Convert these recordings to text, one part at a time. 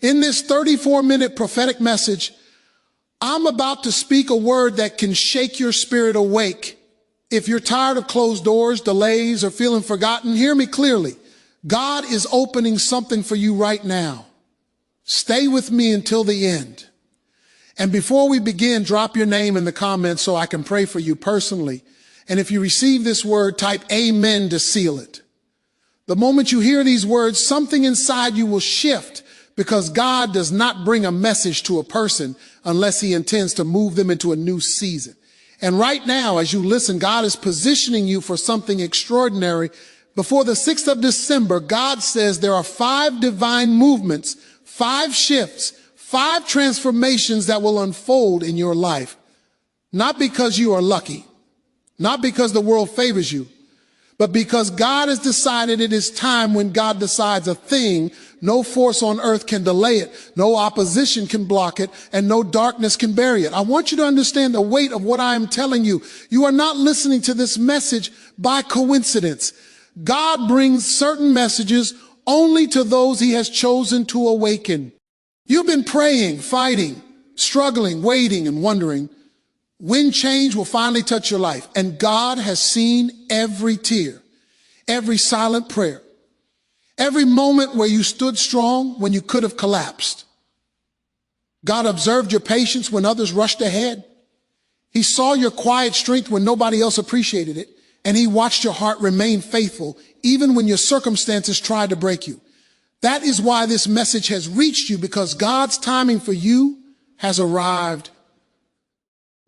In this 34-minute prophetic message, I'm about to speak a word that can shake your spirit awake. If you're tired of closed doors, delays, or feeling forgotten, hear me clearly. God is opening something for you right now. Stay with me until the end. And before we begin, drop your name in the comments so I can pray for you personally. And if you receive this word, type amen to seal it. The moment you hear these words, something inside you will shift, because God does not bring a message to a person unless he intends to move them into a new season. And right now, as you listen, God is positioning you for something extraordinary. Before the 6th of December, God says there are 5 divine movements, 5 shifts, 5 transformations that will unfold in your life. Not because you are lucky, not because the world favors you, but because God has decided it is time. When God decides a thing, no force on earth can delay it, no opposition can block it, and no darkness can bury it. I want you to understand the weight of what I am telling you. You are not listening to this message by coincidence. God brings certain messages only to those he has chosen to awaken. You've been praying, fighting, struggling, waiting, and wondering when change will finally touch your life. And God has seen every tear, every silent prayer, every moment where you stood strong when you could have collapsed. God observed your patience when others rushed ahead. He saw your quiet strength when nobody else appreciated it. And he watched your heart remain faithful even when your circumstances tried to break you. That is why this message has reached you, because God's timing for you has arrived.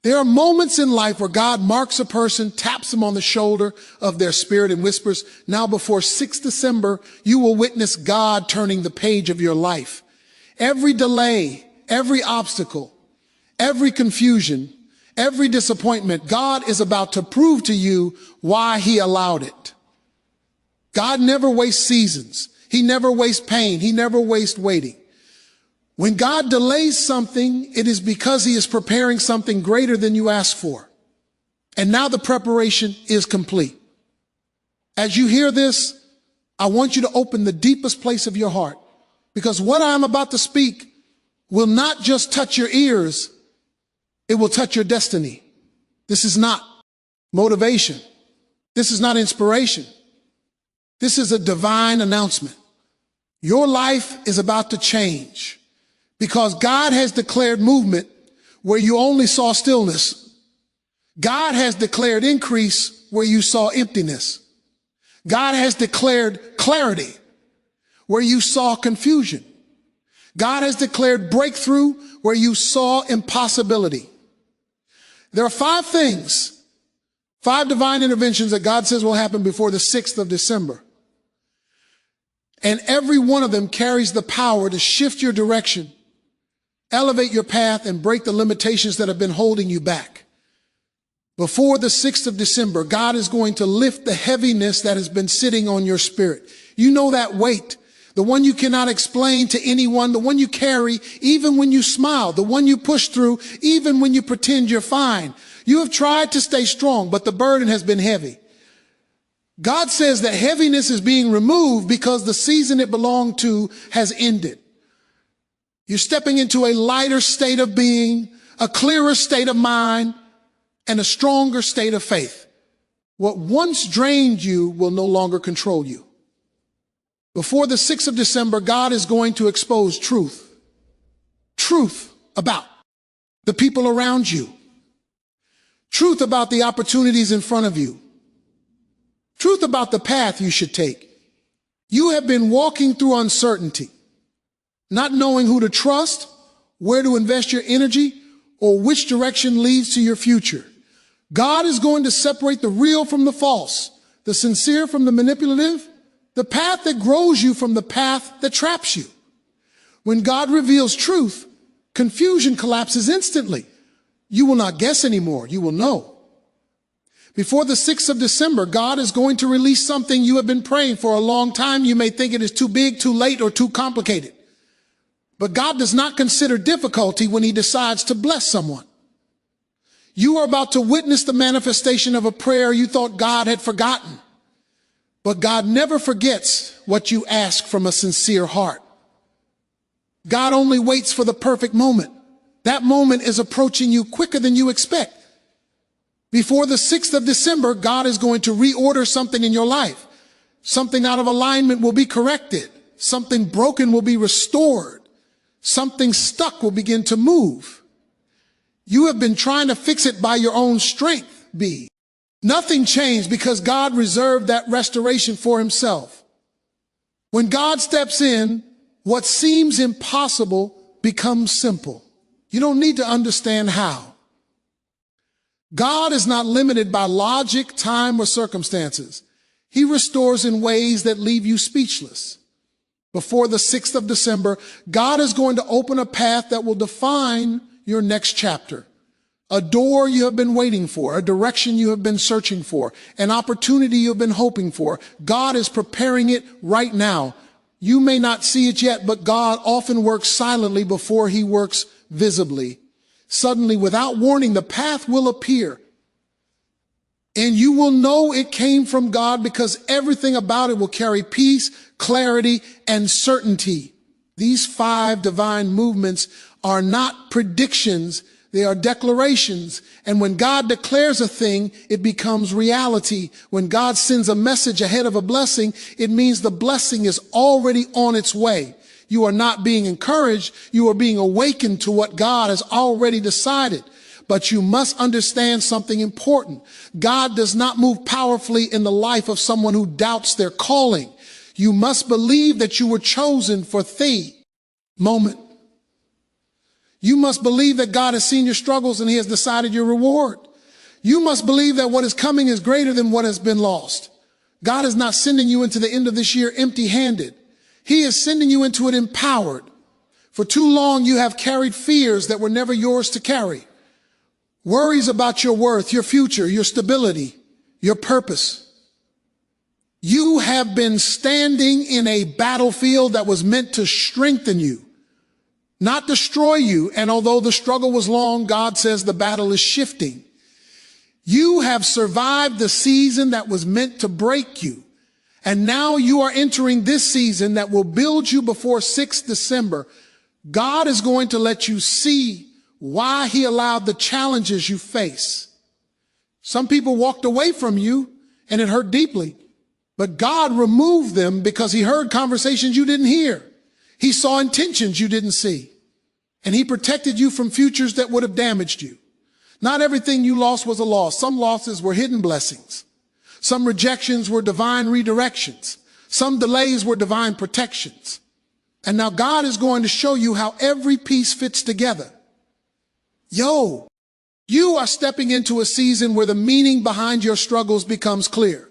There are moments in life where God marks a person, taps them on the shoulder of their spirit and whispers, now before 6th December, you will witness God turning the page of your life. Every delay, every obstacle, every confusion, every disappointment, God is about to prove to you why he allowed it. God never wastes seasons. He never wastes pain. He never wastes waiting. When God delays something, it is because he is preparing something greater than you asked for. And now the preparation is complete. As you hear this, I want you to open the deepest place of your heart, because what I'm about to speak will not just touch your ears, it will touch your destiny. This is not motivation. This is not inspiration. This is a divine announcement. Your life is about to change, because God has declared movement where you only saw stillness. God has declared increase where you saw emptiness. God has declared clarity where you saw confusion. God has declared breakthrough where you saw impossibility. There are 5 things, 5 divine interventions that God says will happen before the 6th of December. And every one of them carries the power to shift your direction, elevate your path, and break the limitations that have been holding you back. Before the 6th of December, God is going to lift the heaviness that has been sitting on your spirit. You know that weight, the one you cannot explain to anyone, the one you carry even when you smile, the one you push through even when you pretend you're fine. You have tried to stay strong, but the burden has been heavy. God says that heaviness is being removed because the season it belonged to has ended. You're stepping into a lighter state of being, a clearer state of mind, and a stronger state of faith. What once drained you will no longer control you. Before the 6th of December, God is going to expose truth. Truth about the people around you. Truth about the opportunities in front of you. Truth about the path you should take. You have been walking through uncertainty, not knowing who to trust, where to invest your energy, or which direction leads to your future. God is going to separate the real from the false, the sincere from the manipulative, the path that grows you from the path that traps you. When God reveals truth, confusion collapses instantly. You will not guess anymore. You will know. Before the 6th of December, God is going to release something you have been praying for a long time. You may think it is too big, too late, or too complicated. But God does not consider difficulty when he decides to bless someone. You are about to witness the manifestation of a prayer you thought God had forgotten. But God never forgets what you ask from a sincere heart. God only waits for the perfect moment. That moment is approaching you quicker than you expect. Before the 6th of December, God is going to reorder something in your life. Something out of alignment will be corrected. Something broken will be restored. Something stuck will begin to move. You have been trying to fix it by your own strength, B. Nothing changed because God reserved that restoration for himself. When God steps in, what seems impossible becomes simple. You don't need to understand how. God is not limited by logic, time, or circumstances. He restores in ways that leave you speechless. Before the 6th of December, God is going to open a path that will define your next chapter. A door you have been waiting for, a direction you have been searching for, an opportunity you've been hoping for. God is preparing it right now. You may not see it yet, but God often works silently before he works visibly. Suddenly, without warning, the path will appear. And you will know it came from God because everything about it will carry peace, clarity, and certainty. These 5 divine movements are not predictions. They are declarations. And when God declares a thing, it becomes reality. When God sends a message ahead of a blessing, it means the blessing is already on its way. You are not being encouraged. You are being awakened to what God has already decided. But you must understand something important. God does not move powerfully in the life of someone who doubts their calling. You must believe that you were chosen for the moment. You must believe that God has seen your struggles and he has decided your reward. You must believe that what is coming is greater than what has been lost. God is not sending you into the end of this year empty-handed. He is sending you into it empowered. For too long, you have carried fears that were never yours to carry. Worries about your worth, your future, your stability, your purpose. You have been standing in a battlefield that was meant to strengthen you, not destroy you. And although the struggle was long, God says the battle is shifting. You have survived the season that was meant to break you. And now you are entering this season that will build you before 6th December. God is going to let you see why he allowed the challenges you face. Some people walked away from you and it hurt deeply, but God removed them because he heard conversations you didn't hear. He saw intentions you didn't see, and he protected you from futures that would have damaged you. Not everything you lost was a loss. Some losses were hidden blessings. Some rejections were divine redirections. Some delays were divine protections. And now God is going to show you how every piece fits together. You are stepping into a season where the meaning behind your struggles becomes clear.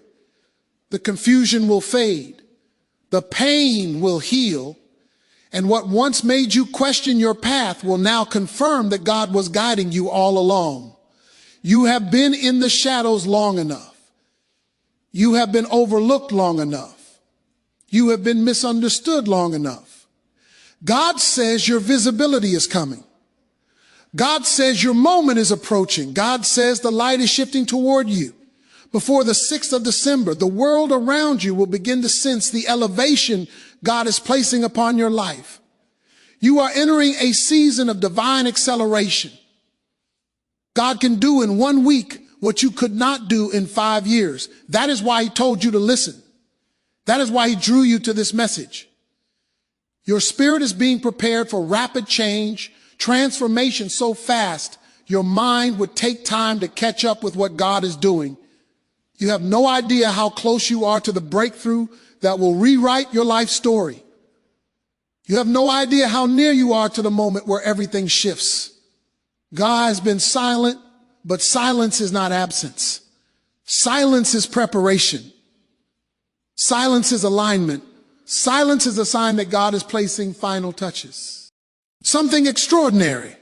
The confusion will fade. The pain will heal. And what once made you question your path will now confirm that God was guiding you all along. You have been in the shadows long enough. You have been overlooked long enough. You have been misunderstood long enough. God says your visibility is coming. God says your moment is approaching. God says the light is shifting toward you. Before the 6th of December, the world around you will begin to sense the elevation God is placing upon your life. You are entering a season of divine acceleration. God can do in 1 week what you could not do in 5 years. That is why he told you to listen. That is why he drew you to this message. Your spirit is being prepared for rapid change, transformation so fast, your mind would take time to catch up with what God is doing. You have no idea how close you are to the breakthrough that will rewrite your life story. You have no idea how near you are to the moment where everything shifts. God has been silent, but silence is not absence. Silence is preparation. Silence is alignment. Silence is a sign that God is placing final touches. Something extraordinary.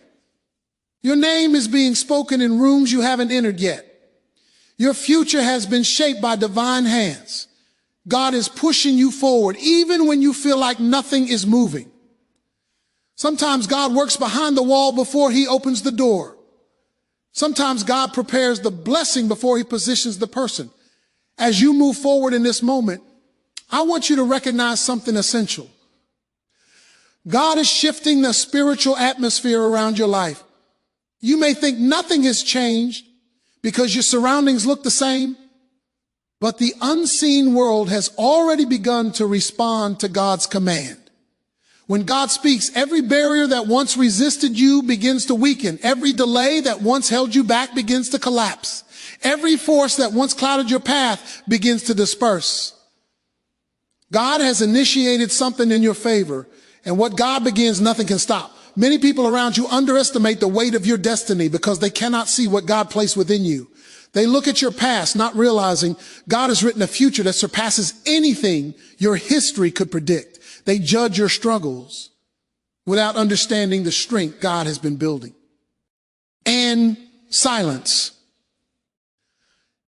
Your name is being spoken in rooms you haven't entered yet. Your future has been shaped by divine hands. God is pushing you forward, even when you feel like nothing is moving. Sometimes God works behind the wall before he opens the door. Sometimes God prepares the blessing before he positions the person. As you move forward in this moment, I want you to recognize something essential. God is shifting the spiritual atmosphere around your life. You may think nothing has changed because your surroundings look the same, but the unseen world has already begun to respond to God's command. When God speaks, every barrier that once resisted you begins to weaken. Every delay that once held you back begins to collapse. Every force that once clouded your path begins to disperse. God has initiated something in your favor, and what God begins, nothing can stop. Many people around you underestimate the weight of your destiny because they cannot see what God placed within you. They look at your past, not realizing God has written a future that surpasses anything your history could predict. They judge your struggles without understanding the strength God has been building. And silence.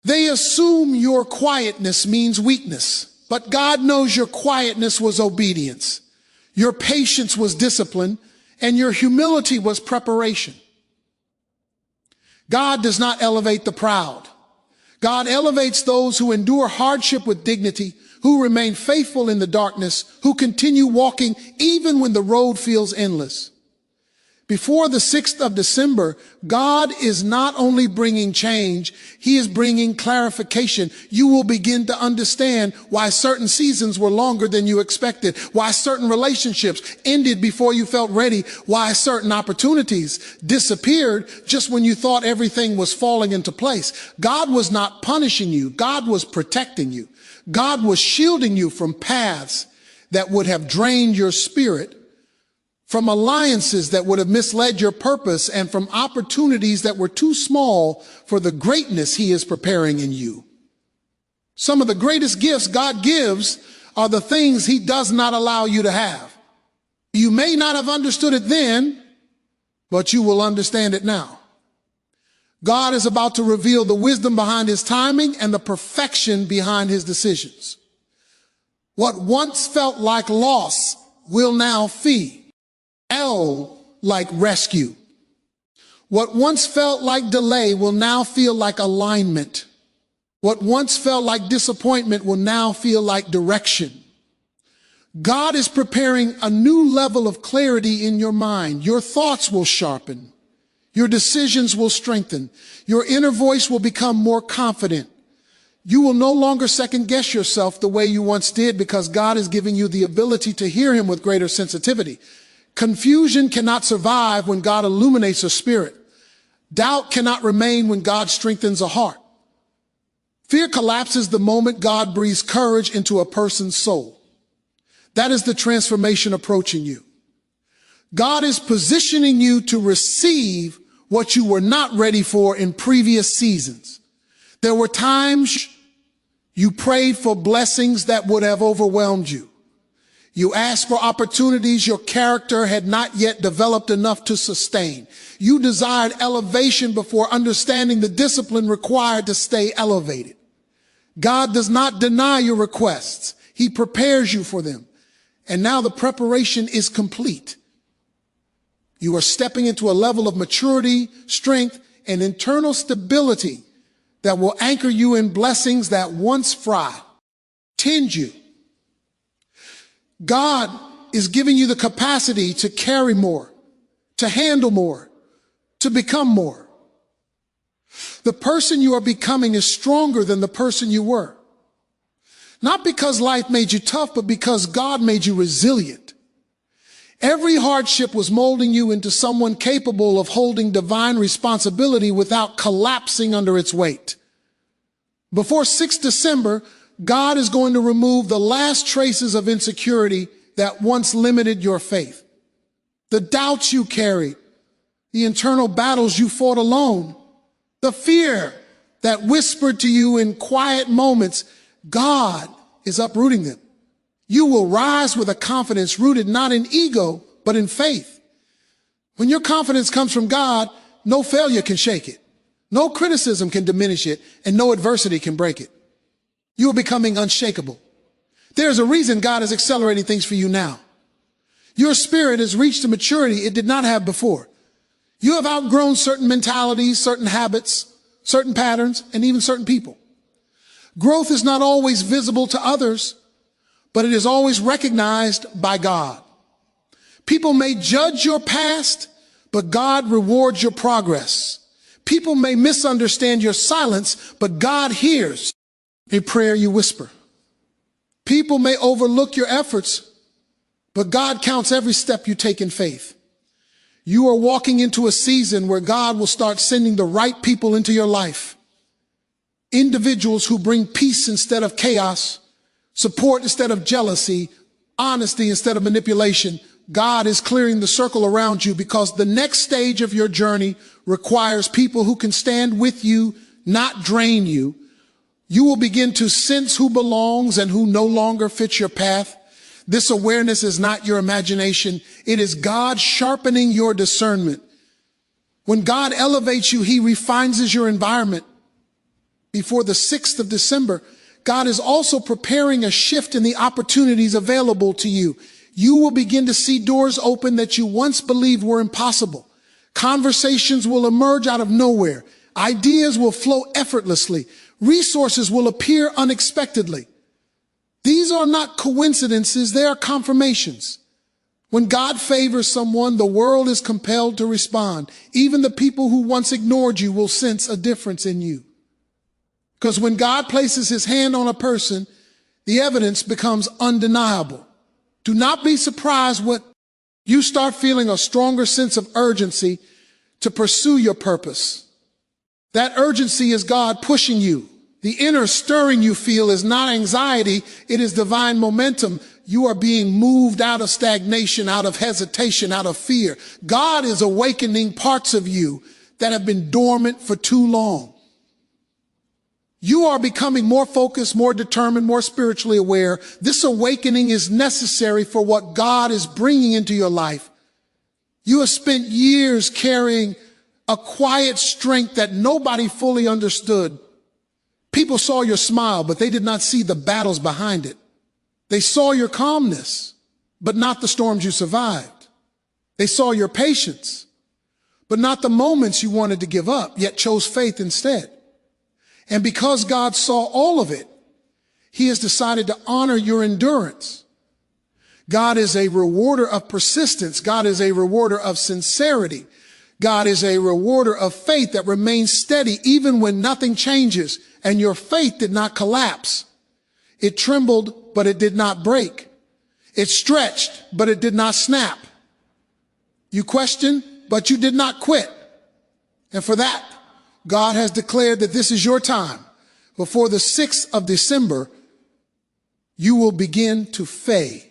They assume your quietness means weakness, but God knows your quietness was obedience. Your patience was discipline, and your humility was preparation. God does not elevate the proud. God elevates those who endure hardship with dignity, who remain faithful in the darkness, who continue walking even when the road feels endless. Before the 6th of December, God is not only bringing change, He is bringing clarification. You will begin to understand why certain seasons were longer than you expected, why certain relationships ended before you felt ready, why certain opportunities disappeared just when you thought everything was falling into place. God was not punishing you. God was protecting you. God was shielding you from paths that would have drained your spirit, from alliances that would have misled your purpose, and from opportunities that were too small for the greatness He is preparing in you. Some of the greatest gifts God gives are the things He does not allow you to have. You may not have understood it then, but you will understand it now. God is about to reveal the wisdom behind His timing and the perfection behind His decisions. What once felt like loss will now feel like rescue. What once felt like delay will now feel like alignment. What once felt like disappointment will now feel like direction. God is preparing a new level of clarity in your mind. Your thoughts will sharpen. Your decisions will strengthen. Your inner voice will become more confident. You will no longer second guess yourself the way you once did, because God is giving you the ability to hear Him with greater sensitivity. Confusion cannot survive when God illuminates a spirit. Doubt cannot remain when God strengthens a heart. Fear collapses the moment God breathes courage into a person's soul. That is the transformation approaching you. God is positioning you to receive what you were not ready for in previous seasons. There were times you prayed for blessings that would have overwhelmed you. You asked for opportunities your character had not yet developed enough to sustain. You desired elevation before understanding the discipline required to stay elevated. God does not deny your requests. He prepares you for them. And now the preparation is complete. You are stepping into a level of maturity, strength, and internal stability that will anchor you in blessings that once frightened you. God is giving you the capacity to carry more, to handle more, to become more. The person you are becoming is stronger than the person you were. Not because life made you tough, but because God made you resilient. Every hardship was molding you into someone capable of holding divine responsibility without collapsing under its weight. Before 6th December, God is going to remove the last traces of insecurity that once limited your faith. The doubts you carried, the internal battles you fought alone, the fear that whispered to you in quiet moments, God is uprooting them. You will rise with a confidence rooted not in ego, but in faith. When your confidence comes from God, no failure can shake it. No criticism can diminish it, and no adversity can break it. You are becoming unshakable. There's a reason God is accelerating things for you now. Your spirit has reached a maturity it did not have before. You have outgrown certain mentalities, certain habits, certain patterns, and even certain people. Growth is not always visible to others, but it is always recognized by God. People may judge your past, but God rewards your progress. People may misunderstand your silence, but God hears a prayer you whisper. People may overlook your efforts, but God counts every step you take in faith. You are walking into a season where God will start sending the right people into your life. Individuals who bring peace instead of chaos, support instead of jealousy, honesty instead of manipulation. God is clearing the circle around you because the next stage of your journey requires people who can stand with you, not drain you. You will begin to sense who belongs and who no longer fits your path. This awareness is not your imagination. It is God sharpening your discernment. When God elevates you, he refines your environment. Before the 6th of December, God is also preparing a shift in the opportunities available to you. You will begin to see doors open that you once believed were impossible. Conversations will emerge out of nowhere. Ideas will flow effortlessly. Resources will appear unexpectedly. These are not coincidences, they are confirmations. When God favors someone, the world is compelled to respond. Even the people who once ignored you will sense a difference in you. Because when God places his hand on a person, the evidence becomes undeniable. Do not be surprised when you start feeling a stronger sense of urgency to pursue your purpose. That urgency is God pushing you. The inner stirring you feel is not anxiety, it is divine momentum. You are being moved out of stagnation, out of hesitation, out of fear. God is awakening parts of you that have been dormant for too long. You are becoming more focused, more determined, more spiritually aware. This awakening is necessary for what God is bringing into your life. You have spent years carrying a quiet strength that nobody fully understood. People saw your smile, but they did not see the battles behind it. They saw your calmness, but not the storms you survived. They saw your patience, but not the moments you wanted to give up, yet chose faith instead. And because God saw all of it, he has decided to honor your endurance. God is a rewarder of persistence. God is a rewarder of sincerity. God is a rewarder of faith that remains steady even when nothing changes. And your faith did not collapse. It trembled, but it did not break. It stretched, but it did not snap. You questioned, but you did not quit. And for that, God has declared that this is your time. Before the 6th of December, you will begin to fade.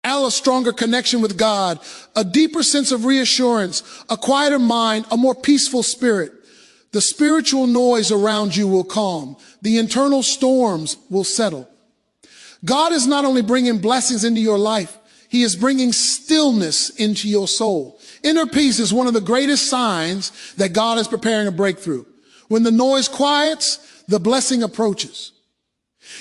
A stronger connection with God, a deeper sense of reassurance, a quieter mind, a more peaceful spirit. The spiritual noise around you will calm. The internal storms will settle. God is not only bringing blessings into your life, he is bringing stillness into your soul. Inner peace is one of the greatest signs that God is preparing a breakthrough. When the noise quiets, the blessing approaches.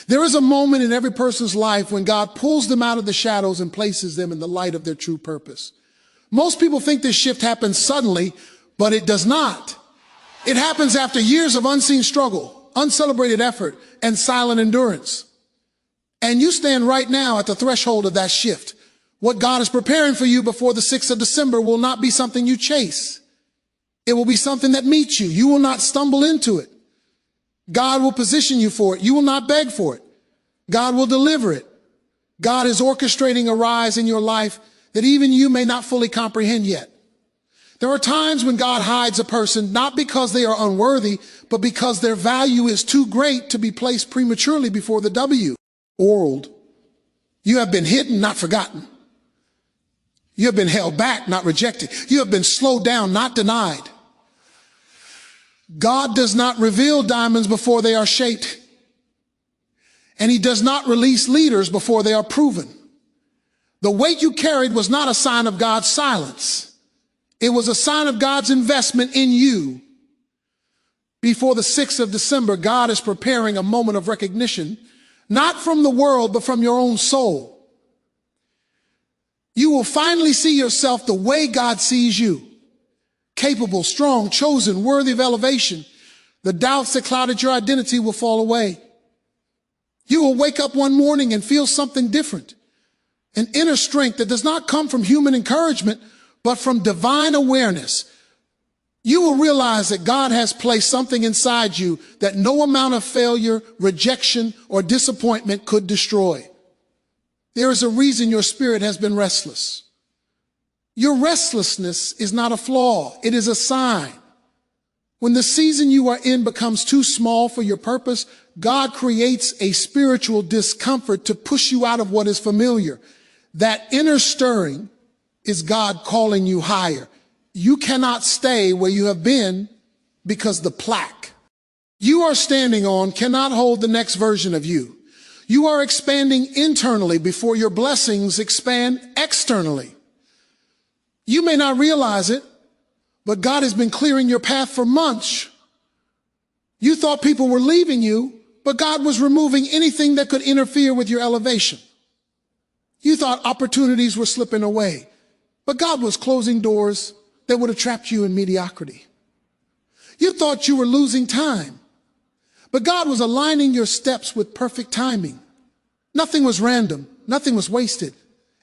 There is a moment in every person's life when God pulls them out of the shadows and places them in the light of their true purpose. Most people think this shift happens suddenly, but it does not. It happens after years of unseen struggle, uncelebrated effort, and silent endurance. And you stand right now at the threshold of that shift. What God is preparing for you before the 6th of December will not be something you chase. It will be something that meets you. You will not stumble into it. God will position you for it. You will not beg for it. God will deliver it. God is orchestrating a rise in your life that even you may not fully comprehend yet. There are times when God hides a person, not because they are unworthy, but because their value is too great to be placed prematurely before the world. You have been hidden, not forgotten. You have been held back, not rejected. You have been slowed down, not denied. God does not reveal diamonds before they are shaped. And he does not release leaders before they are proven. The weight you carried was not a sign of God's silence. It was a sign of God's investment in you. Before the 6th of December, God is preparing a moment of recognition, not from the world, but from your own soul. You will finally see yourself the way God sees you. Capable, strong, chosen, worthy of elevation. The doubts that clouded your identity will fall away. You will wake up one morning and feel something different. an inner strength that does not come from human encouragement, but from divine awareness. You will realize that God has placed something inside you that no amount of failure, rejection, or disappointment could destroy. There is a reason your spirit has been restless. Your restlessness is not a flaw, it is a sign. When the season you are in becomes too small for your purpose, God creates a spiritual discomfort to push you out of what is familiar. That inner stirring is God calling you higher. You cannot stay where you have been because the plaque you are standing on cannot hold the next version of you. You are expanding internally before your blessings expand externally. You may not realize it, but God has been clearing your path for months. You thought people were leaving you, but God was removing anything that could interfere with your elevation. You thought opportunities were slipping away, but God was closing doors that would have trapped you in mediocrity. You thought you were losing time, but God was aligning your steps with perfect timing. Nothing was random. Nothing was wasted.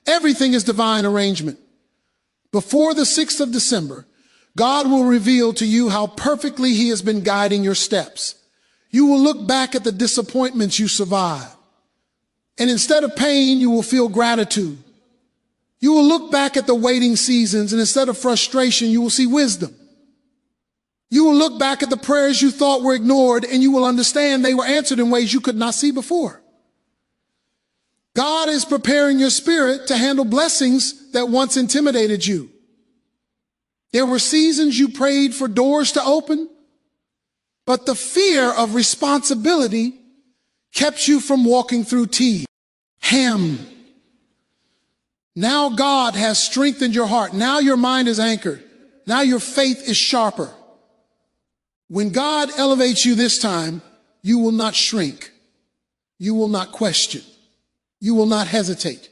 Everything is divine arrangement. Before the 6th of December, God will reveal to you how perfectly He has been guiding your steps. You will look back at the disappointments you survived, and instead of pain, you will feel gratitude. You will look back at the waiting seasons, and instead of frustration, you will see wisdom. You will look back at the prayers you thought were ignored, and you will understand they were answered in ways you could not see before. God is preparing your spirit to handle blessings that once intimidated you. There were seasons you prayed for doors to open, but the fear of responsibility kept you from walking through tears. Now God has strengthened your heart. Now your mind is anchored. Now your faith is sharper. When God elevates you this time, you will not shrink. You will not question. You will not hesitate.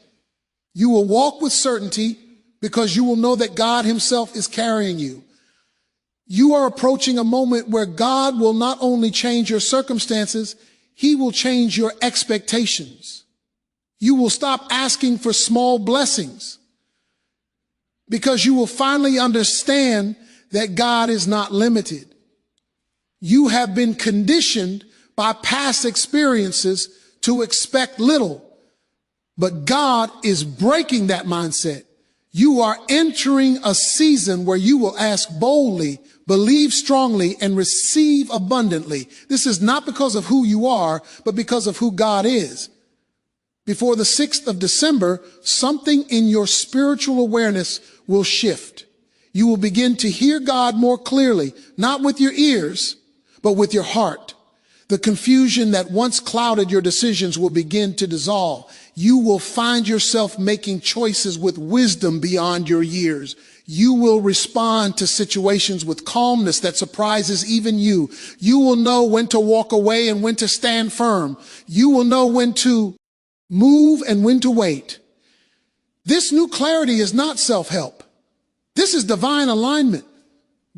You will walk with certainty because you will know that God Himself is carrying you. You are approaching a moment where God will not only change your circumstances, He will change your expectations. You will stop asking for small blessings because you will finally understand that God is not limited. You have been conditioned by past experiences to expect little, but God is breaking that mindset. You are entering a season where you will ask boldly, believe strongly, and receive abundantly. This is not because of who you are, but because of who God is. Before the 6th of December, something in your spiritual awareness will shift. You will begin to hear God more clearly, not with your ears, but with your heart. The confusion that once clouded your decisions will begin to dissolve. You will find yourself making choices with wisdom beyond your years. You will respond to situations with calmness that surprises even you. You will know when to walk away and when to stand firm. You will know when to move and when to wait. This new clarity is not self-help. This is divine alignment.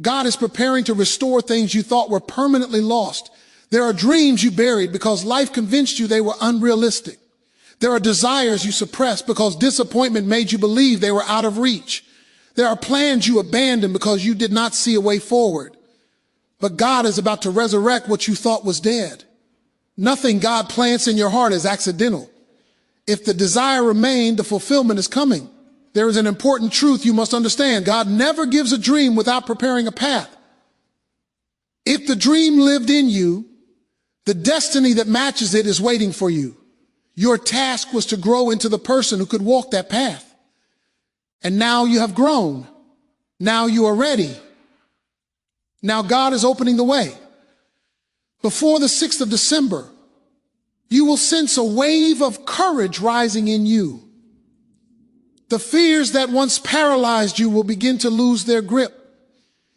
God is preparing to restore things you thought were permanently lost. There are dreams you buried because life convinced you they were unrealistic. There are desires you suppressed because disappointment made you believe they were out of reach. There are plans you abandoned because you did not see a way forward. But God is about to resurrect what you thought was dead. Nothing God plants in your heart is accidental. If the desire remained, the fulfillment is coming. There is an important truth you must understand. God never gives a dream without preparing a path. If the dream lived in you, the destiny that matches it is waiting for you. Your task was to grow into the person who could walk that path. And now you have grown. Now you are ready. Now God is opening the way. Before the 6th of December, you will sense a wave of courage rising in you. The fears that once paralyzed you will begin to lose their grip.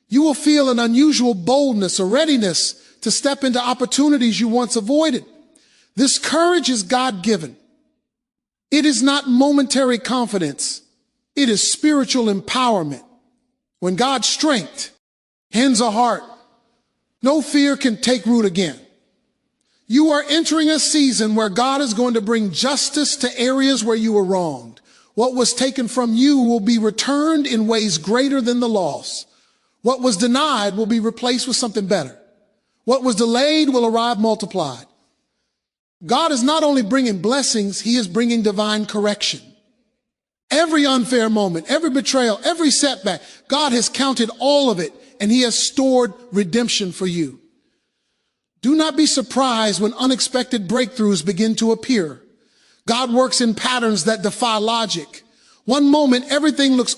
You will feel an unusual boldness, a readiness to step into opportunities you once avoided. This courage is God-given. It is not momentary confidence. It is spiritual empowerment. When God's strength hens a heart, no fear can take root again. You are entering a season where God is going to bring justice to areas where you were wronged. What was taken from you will be returned in ways greater than the loss. What was denied will be replaced with something better. What was delayed will arrive multiplied. God is not only bringing blessings, he is bringing divine correction. Every unfair moment, every betrayal, every setback, God has counted all of it, and he has stored redemption for you. Do not be surprised when unexpected breakthroughs begin to appear. God works in patterns that defy logic. One moment, everything looks